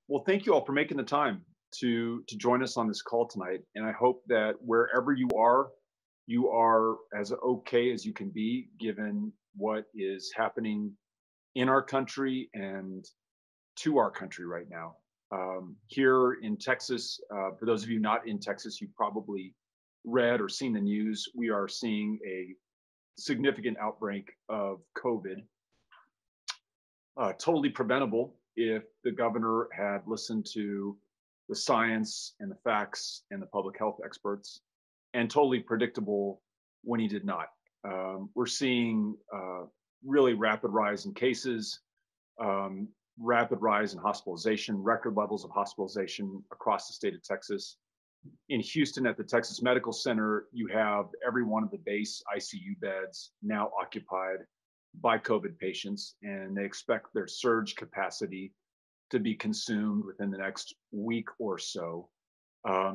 Well, thank you all for making the time to join us on this call tonight. And I hope that wherever you are as okay as you can be, given what is happening in our country and to our country right now. Here in Texas, for those of you not in Texas, you've probably read or seen the news. We are seeing a significant outbreak of COVID, totally preventable if the governor had listened to the science and the facts and the public health experts, and totally predictable when he did not. We're seeing really rapid rise in cases, um, rapid rise in hospitalization, record levels of hospitalization across the state of Texas. In Houston at the Texas Medical Center, you have every one of the base ICU beds now occupied by COVID patients, and they expect their surge capacity to be consumed within the next week or so.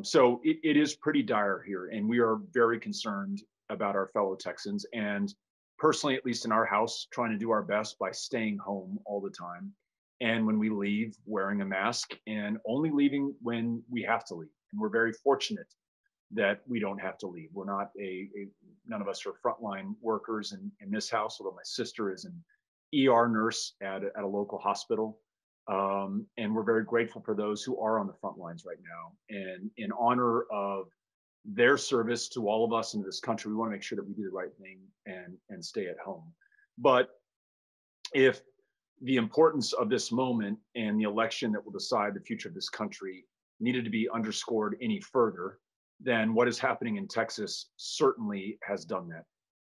So it is pretty dire here, and we are very concerned about our fellow Texans. And personally, at least in our house, trying to do our best by staying home all the time. And when we leave, wearing a mask and only leaving when we have to leave. And we're very fortunate that we don't have to leave. We're not none of us are frontline workers in this house, although my sister is an ER nurse at a local hospital. And we're very grateful for those who are on the front lines right now. And in honor of their service to all of us in this country, we want to make sure that we do the right thing and stay at home. But if the importance of this moment and the election that will decide the future of this country needed to be underscored any further, then what is happening in Texas certainly has done that.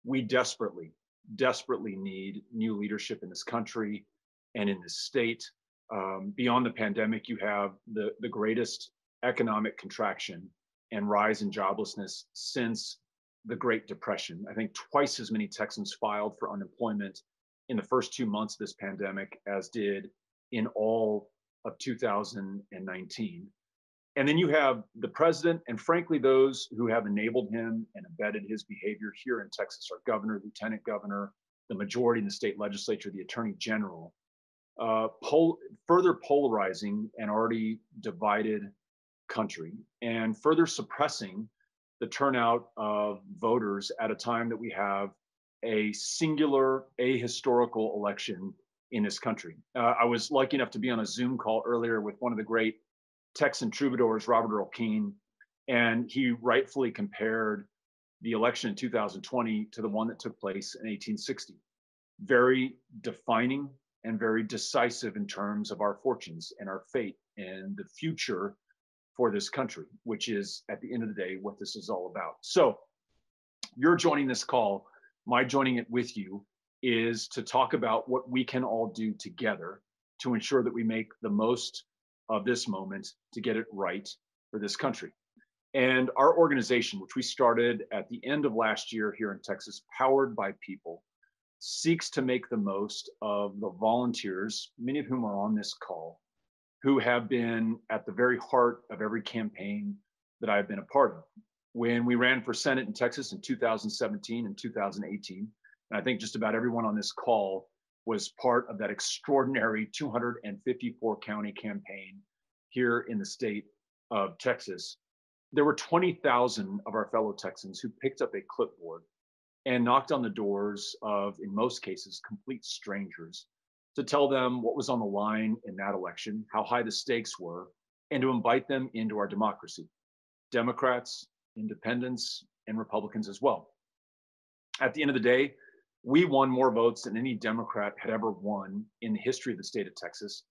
We desperately need new leadership in this country and in this state. Beyond the pandemic, you have the greatest economic contraction and rise in joblessness since the Great Depression. I think twice as many Texans filed for unemployment in the first 2 months of this pandemic as did in all of 2019. And then you have the president, and frankly, those who have enabled him and embedded his behavior here in Texas, our governor, lieutenant governor, the majority in the state legislature, the attorney general, further polarizing an already divided country and further suppressing the turnout of voters at a time that we have a singular ahistorical election in this country. I was lucky enough to be on a Zoom call earlier with one of the great Texan troubadours, Robert Earl Keen, and he rightfully compared the election in 2020 to the one that took place in 1860. Very defining and very decisive in terms of our fortunes and our fate and the future for this country, which is at the end of the day what this is all about. So you're joining this call. My joining it with you is to talk about what we can all do together to ensure that we make the most of this moment to get it right for this country. And our organization, which we started at the end of last year here in Texas, Powered by People, seeks to make the most of the volunteers, many of whom are on this call, who have been at the very heart of every campaign that I've been a part of. When we ran for Senate in Texas in 2017 and 2018, and I think just about everyone on this call was part of that extraordinary 254 county campaign here in the state of Texas, there were 20,000 of our fellow Texans who picked up a clipboard and knocked on the doors of, in most cases, complete strangers to tell them what was on the line in that election, how high the stakes were, and to invite them into our democracy. Democrats, independents, and Republicans as well. At the end of the day, we won more votes than any Democrat had ever won in the history of the state of Texas.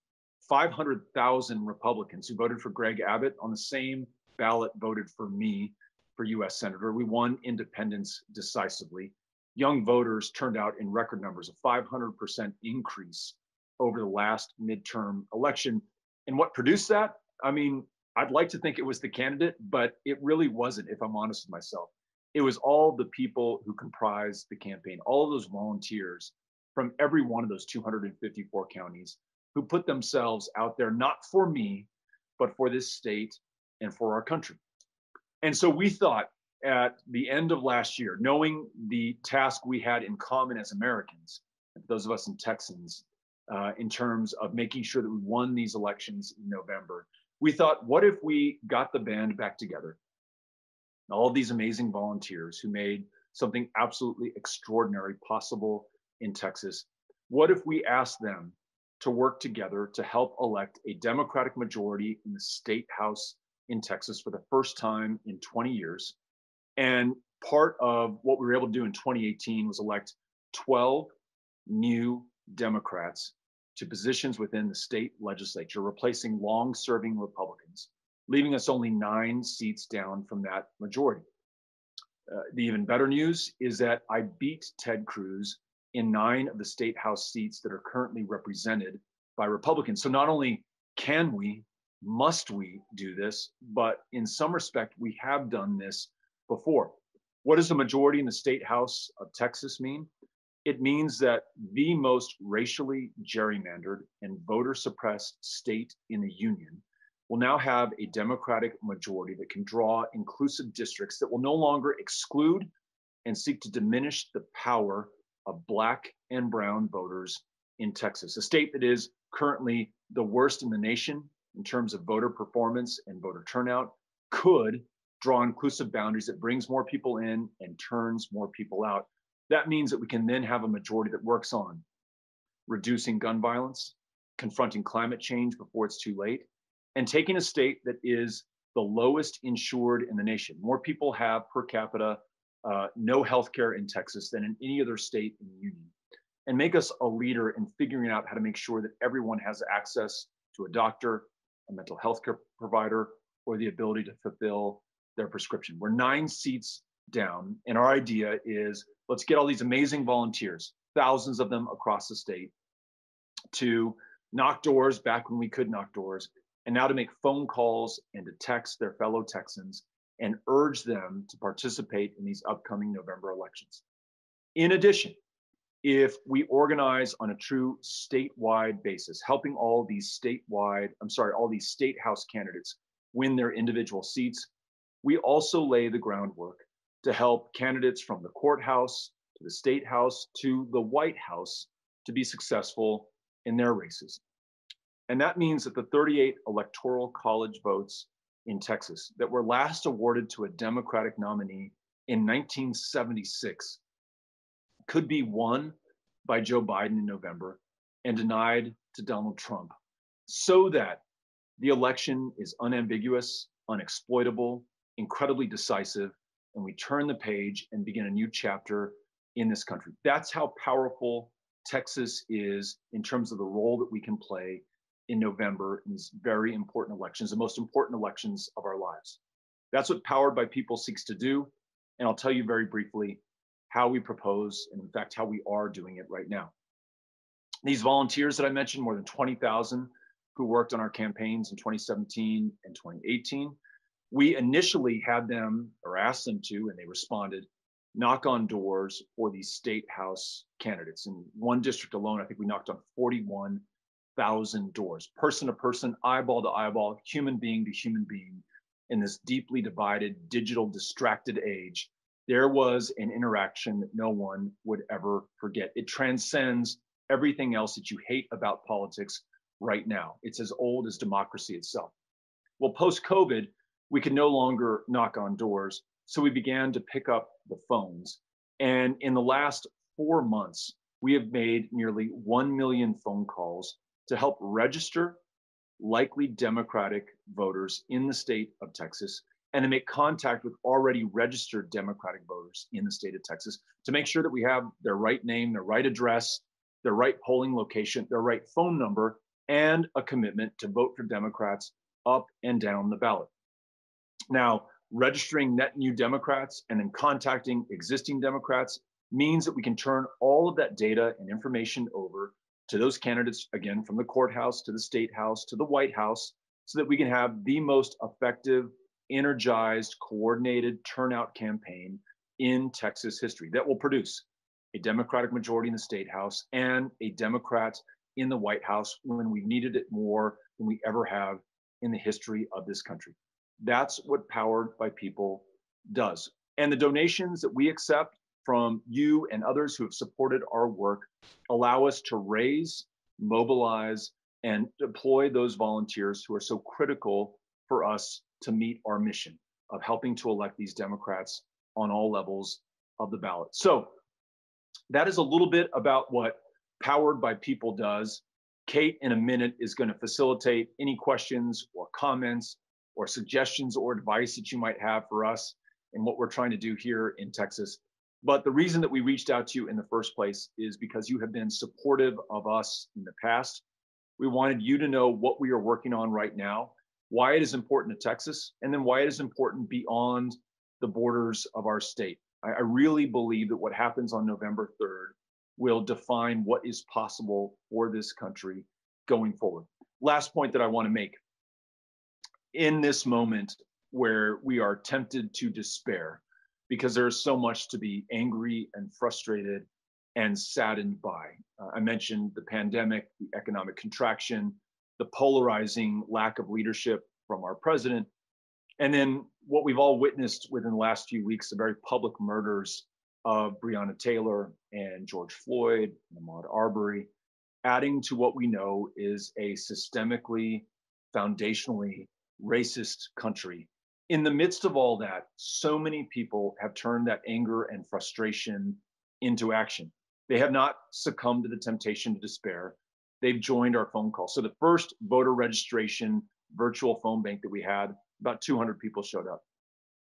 500,000 Republicans who voted for Greg Abbott on the same ballot voted for me for US Senator. We won independents decisively. Young voters turned out in record numbers, a 500% increase over the last midterm election. And what produced that? I mean, I'd like to think it was the candidate, but it really wasn't, if I'm honest with myself. It was all the people who comprised the campaign, all of those volunteers from every one of those 254 counties who put themselves out there, not for me, but for this state and for our country. And so we thought at the end of last year, knowing the task we had in common as Americans, those of us in Texans, in terms of making sure that we won these elections in November. We thought, what if we got the band back together? All these amazing volunteers who made something absolutely extraordinary possible in Texas. What if we asked them to work together to help elect a Democratic majority in the state house in Texas for the first time in 20 years? And part of what we were able to do in 2018 was elect 12 new Democrats to positions within the state legislature, replacing long serving Republicans, leaving us only 9 seats down from that majority. The even better news is that I beat Ted Cruz in 9 of the state house seats that are currently represented by Republicans. So not only can we, must we do this, but in some respect, we have done this before. What does the majority in the state house of Texas mean? It means that the most racially gerrymandered and voter suppressed state in the union will now have a Democratic majority that can draw inclusive districts that will no longer exclude and seek to diminish the power of Black and brown voters in Texas, a state that is currently the worst in the nation in terms of voter performance and voter turnout, could draw inclusive boundaries that brings more people in and turns more people out. That means that we can then have a majority that works on reducing gun violence, confronting climate change before it's too late, and taking a state that is the lowest insured in the nation. More people have per capita no health care in Texas than in any other state in the union, and make us a leader in figuring out how to make sure that everyone has access to a doctor, a mental health care provider, or the ability to fulfill their prescription. We're 9 seats down, and our idea is let's get all these amazing volunteers, thousands of them across the state, to knock doors back when we could knock doors, and now to make phone calls and to text their fellow Texans and urge them to participate in these upcoming November elections. In addition, if we organize on a true statewide basis, helping all these state house candidates win their individual seats, we also lay the groundwork to help candidates from the courthouse to the state house to the White House to be successful in their races. And that means that the 38 electoral college votes in Texas that were last awarded to a Democratic nominee in 1976 could be won by Joe Biden in November and denied to Donald Trump, so that the election is unambiguous, unexploitable, incredibly decisive, and we turn the page and begin a new chapter in this country. That's how powerful Texas is in terms of the role that we can play in November in these very important elections, the most important elections of our lives. That's what Powered by People seeks to do. And I'll tell you very briefly how we propose, and in fact, how we are doing it right now. These volunteers that I mentioned, more than 20,000 who worked on our campaigns in 2017 and 2018, we initially had them, or asked them to, and they responded, knock on doors for these state house candidates. In one district alone, I think we knocked on 41,000 doors, person to person, eyeball to eyeball, human being to human being. In this deeply divided, digital, distracted age, there was an interaction that no one would ever forget. It transcends everything else that you hate about politics right now. It's as old as democracy itself. Well, post-COVID, we could no longer knock on doors, so we began to pick up the phones. And in the last 4 months, we have made nearly 1 million phone calls to help register likely Democratic voters in the state of Texas and to make contact with already registered Democratic voters in the state of Texas to make sure that we have their right name, their right address, their right polling location, their right phone number, and a commitment to vote for Democrats up and down the ballot. Now, registering net new Democrats and then contacting existing Democrats means that we can turn all of that data and information over to those candidates, again, from the courthouse to the state house to the White House, so that we can have the most effective, energized, coordinated turnout campaign in Texas history that will produce a Democratic majority in the state house and a Democrat in the White House when we needed it more than we ever have in the history of this country. That's what Powered by People does. And the donations that we accept from you and others who have supported our work allow us to raise mobilize, and deploy those volunteers who are so critical for us to meet our mission of helping to elect these Democrats on all levels of the ballot. So that is a little bit about what Powered by People does. Kate, in a minute, is going to facilitate any questions or comments or suggestions or advice that you might have for us and what we're trying to do here in Texas. But the reason that we reached out to you in the first place is because you have been supportive of us in the past. We wanted you to know what we are working on right now, why it is important to Texas, and then why it is important beyond the borders of our state. I really believe that what happens on November 3rd will define what is possible for this country going forward. Last point that I want to make in this moment where we are tempted to despair because there's so much to be angry and frustrated and saddened by. I mentioned the pandemic, the economic contraction, the polarizing lack of leadership from our president, and then what we've all witnessed within the last few weeks, the very public murders of Breonna Taylor and George Floyd, and Ahmaud Arbery, adding to what we know is a systemically, foundationally racist country. In the midst of all that, so many people have turned that anger and frustration into action. They have not succumbed to the temptation to despair. They've joined our phone call. So the first voter registration virtual phone bank that we had, about 200 people showed up.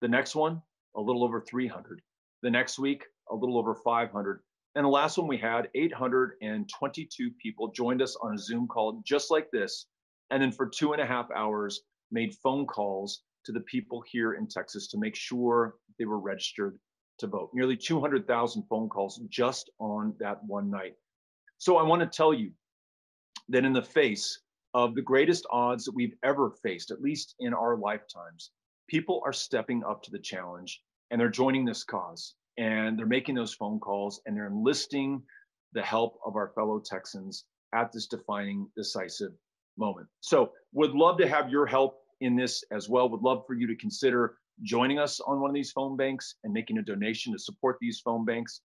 The next one, a little over 300. The next week, a little over 500. And the last one we had, 822 people joined us on a Zoom call just like this. And then for 2.5 hours, made phone calls to the people here in Texas to make sure they were registered to vote. Nearly 200,000 phone calls just on that one night. So I want to tell you that in the face of the greatest odds that we've ever faced, at least in our lifetimes, people are stepping up to the challenge and they're joining this cause and they're making those phone calls and they're enlisting the help of our fellow Texans at this defining, decisive moment. So would love to have your help in this as well. Would love for you to consider joining us on one of these phone banks and making a donation to support these phone banks.